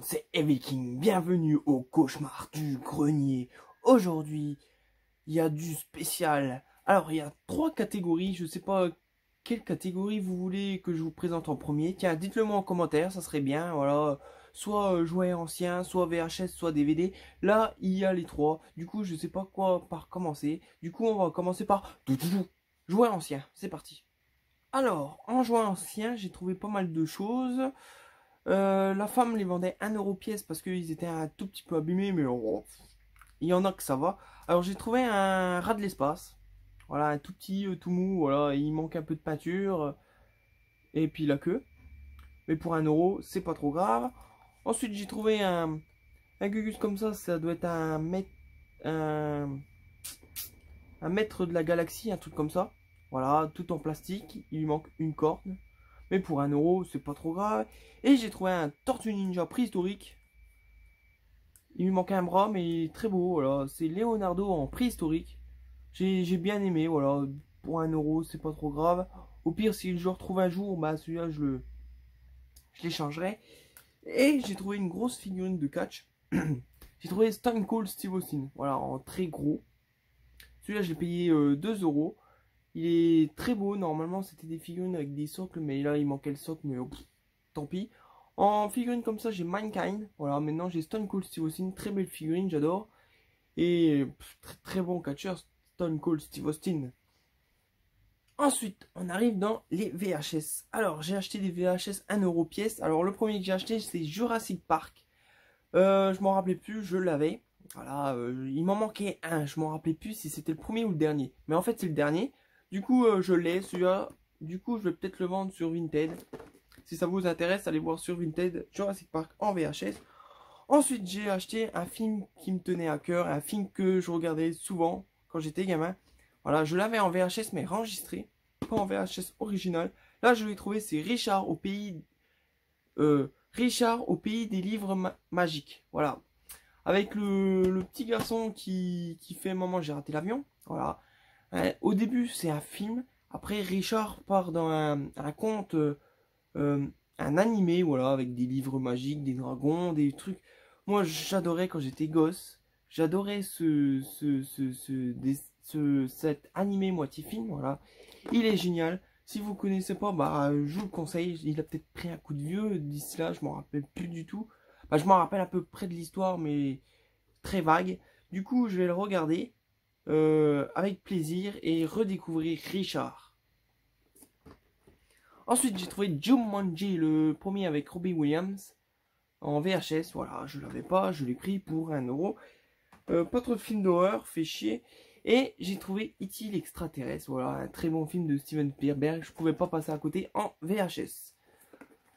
monde, c'est Eviking. Bienvenue au cauchemar du grenier. Aujourd'hui, il y a du spécial. Alors, il y a 3 catégories. Je sais pas quelle catégorie vous voulez que je vous présente en premier. Tiens, dites-le moi en commentaire, ça serait bien. Voilà, soit jouet ancien, soit VHS, soit DVD. Là, il y a les 3. Du coup, je sais pas quoi par commencer. Du coup, on va commencer par jouet ancien. C'est parti. Alors, en jouet ancien, j'ai trouvé pas mal de choses. La femme les vendait 1 € pièce parce qu'ils étaient un tout petit peu abîmés, mais oh, il y en a que ça va. Alors j'ai trouvé un rat de l'espace. Voilà, un tout petit, tout mou, voilà, il manque un peu de peinture. Et puis la queue. Mais pour 1 €, c'est pas trop grave. Ensuite j'ai trouvé un Gugus comme ça doit être un, un maître de la galaxie, un truc comme ça. Voilà, tout en plastique, il lui manque une corne. Mais pour 1 €, c'est pas trop grave. Et j'ai trouvé un Tortue Ninja préhistorique. Il lui manquait un bras, mais il est très beau. Voilà. C'est Leonardo en préhistorique. J'ai bien aimé. Voilà. Pour 1 €, c'est pas trop grave. Au pire, si je le retrouve un jour, bah celui-là, je l'échangerai. Et j'ai trouvé une grosse figurine de catch. J'ai trouvé Stone Cold Steve Austin. Voilà, en très gros. Celui-là, je l'ai payé 2 €. Il est très beau. Normalement, c'était des figurines avec des socles, mais là, il manquait le socle, mais tant pis. En figurine comme ça, j'ai Mankind. Voilà, maintenant j'ai Stone Cold Steve Austin. Très belle figurine, j'adore. Et très bon catcheur, Stone Cold Steve Austin. Ensuite, on arrive dans les VHS. Alors, j'ai acheté des VHS 1 € pièce. Alors, le premier que j'ai acheté, c'est Jurassic Park. Je m'en rappelais plus, je l'avais. Voilà, il m'en manquait un. Je m'en rappelais plus si c'était le premier ou le dernier. Mais en fait, c'est le dernier. Du coup, je l'ai, celui-là. Du coup, je vais peut-être le vendre sur Vinted. Si ça vous intéresse, allez voir sur Vinted Jurassic Park en VHS. Ensuite, j'ai acheté un film qui me tenait à cœur, un film que je regardais souvent quand j'étais gamin. Voilà, je l'avais en VHS mais enregistré, pas en VHS original. Là, je l'ai trouvé, c'est Richard au pays des livres magiques. Voilà, avec le petit garçon qui fait maman, j'ai raté l'avion. Voilà. Au début, c'est un film. Après, Richard part dans un conte. Un animé, voilà, avec des livres magiques, des dragons, des trucs. Moi, j'adorais quand j'étais gosse. J'adorais cet animé moitié film, voilà. Il est génial. Si vous connaissez pas, bah, je vous le conseille. Il a peut-être pris un coup de vieux d'ici là, je m'en rappelle plus du tout. Bah, je m'en rappelle à peu près de l'histoire, mais très vague. Du coup, je vais le regarder avec plaisir et redécouvrir Richard. Ensuite, j'ai trouvé Jumanji, le premier avec Robbie Williams, en VHS. Voilà, je l'avais pas, je l'ai pris pour 1 €. Pas trop de films d'horreur, fait chier. Et j'ai trouvé E.T. l'extraterrestre. Voilà, un très bon film de Steven Spielberg. Je pouvais pas passer à côté en VHS.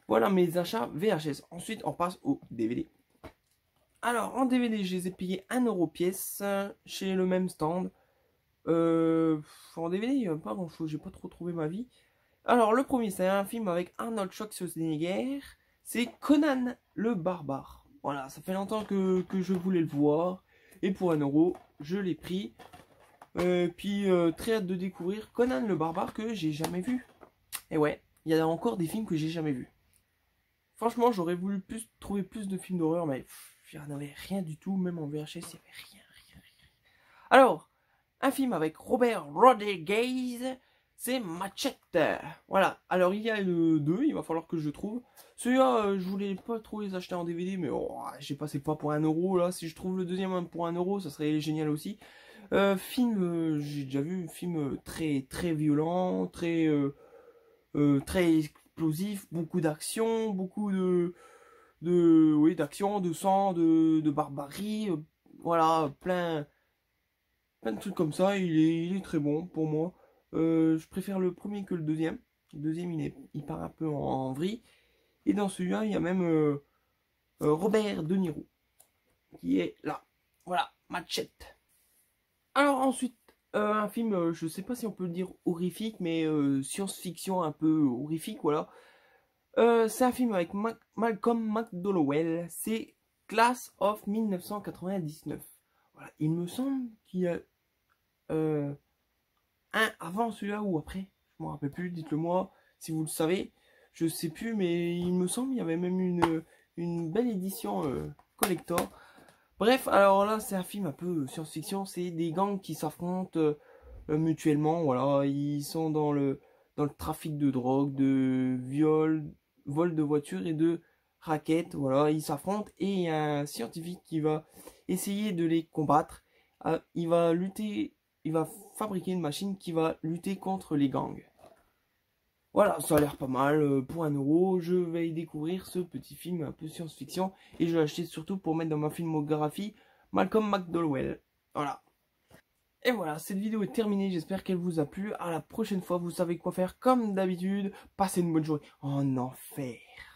Voilà mes achats VHS. Ensuite, on passe au DVD. Alors, en DVD, je les ai payés 1 € pièce chez le même stand. En DVD, il n'y a pas grand chose. J'ai pas trop trouvé ma vie. Alors, le premier, c'est un film avec Arnold Schwarzenegger. C'est Conan le Barbare. Voilà, ça fait longtemps que je voulais le voir. Et pour 1 €, je l'ai pris. Puis, très hâte de découvrir Conan le Barbare que j'ai jamais vu. Et ouais, il y a encore des films que j'ai jamais vus. Franchement, j'aurais voulu trouver plus de films d'horreur, mais il n'y en avait rien du tout. Même en VHS, il n'y avait rien. Alors, un film avec Robert Rodriguez. C'est Machete. Voilà. Alors, il y a le 2. Il va falloir que je trouve. Celui-là, je voulais pas trop les acheter en DVD. Mais oh, j'ai passé pas pour 1 € là. Si je trouve le deuxième pour 1 €, ça serait génial aussi. J'ai déjà vu un film très violent. Très explosif. Beaucoup d'action. Beaucoup oui, d'action, de sang, de barbarie. Voilà. Plein de trucs comme ça. Il est très bon pour moi. Je préfère le premier que le deuxième. Le deuxième, il part un peu en vrille. Et dans celui-là, il y a même Robert De Niro qui est là. Voilà, Machete. Alors ensuite, un film, je sais pas si on peut le dire horrifique, mais science-fiction un peu horrifique, voilà. C'est un film avec Malcolm McDowell. C'est Class of 1999. Voilà, il me semble qu'il y a un avant celui-là ou après, je m'en rappelle plus, dites-le moi si vous le savez, je sais plus, mais il me semble qu'il y avait même une belle édition collector. Bref, alors là, c'est un film un peu science-fiction. C'est des gangs qui s'affrontent mutuellement. Voilà, ils sont dans le trafic de drogue, de vol de voitures et de raquettes. Voilà, ils s'affrontent et il y a un scientifique qui va essayer de les combattre. Il va lutter, il va fabriquer une machine qui va lutter contre les gangs. Voilà, ça a l'air pas mal. Pour 1 €, je vais y découvrir ce petit film un peu science-fiction. Et je l'ai acheté surtout pour mettre dans ma filmographie Malcolm McDowell. Voilà. Et voilà, cette vidéo est terminée. J'espère qu'elle vous a plu. À la prochaine fois, vous savez quoi faire comme d'habitude. Passez une bonne journée en enfer.